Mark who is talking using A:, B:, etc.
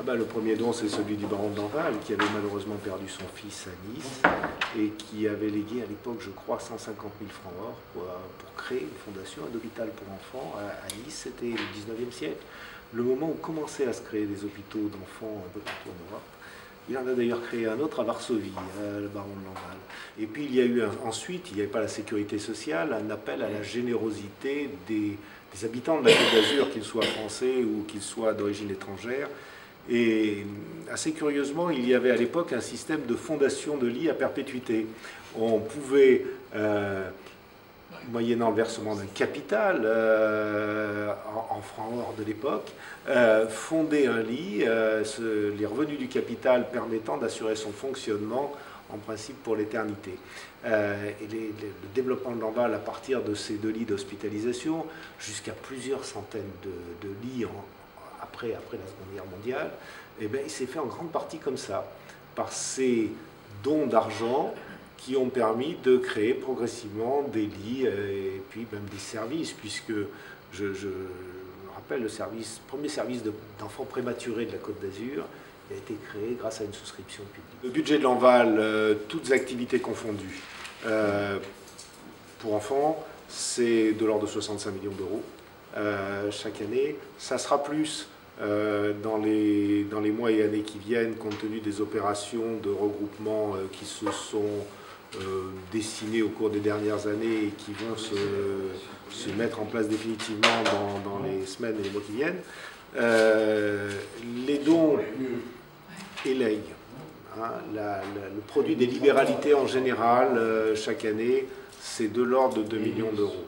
A: Le premier don, c'est celui du baron de Lanval, qui avait malheureusement perdu son fils à Nice et qui avait légué à l'époque, je crois, 150 000 francs or pour créer une fondation, un hôpital pour enfants à Nice. C'était le 19e siècle, le moment où commençaient à se créer des hôpitaux d'enfants un peu partout en Europe. Il en a d'ailleurs créé un autre à Varsovie, le baron de Lanval. Et puis il y a eu ensuite, il n'y avait pas la sécurité sociale, un appel à la générosité des habitants de la Côte d'Azur, qu'ils soient français ou qu'ils soient d'origine étrangère. Et assez curieusement, il y avait à l'époque un système de fondation de lits à perpétuité. On pouvait, moyennant le versement d'un capital en francs or de l'époque, fonder un lit, les revenus du capital permettant d'assurer son fonctionnement en principe pour l'éternité. Le développement de Lanval à partir de ces 2 lits d'hospitalisation jusqu'à plusieurs centaines de lits après la Seconde Guerre mondiale, il s'est fait en grande partie comme ça, par ces dons d'argent qui ont permis de créer progressivement des lits et puis même des services, puisque je me rappelle le premier service d'enfants prématurés de la Côte d'Azur a été créé grâce à une souscription publique. Le budget de Lanval, toutes activités confondues, pour enfants, c'est de l'ordre de 65 millions d'euros chaque année. Ça sera plus dans les mois et années qui viennent, compte tenu des opérations de regroupement qui se sont dessinées au cours des dernières années et qui vont se mettre en place définitivement dans les semaines et les mois qui viennent. Les dons élèguent le produit des libéralités en général chaque année, c'est de l'ordre de 2 millions d'euros.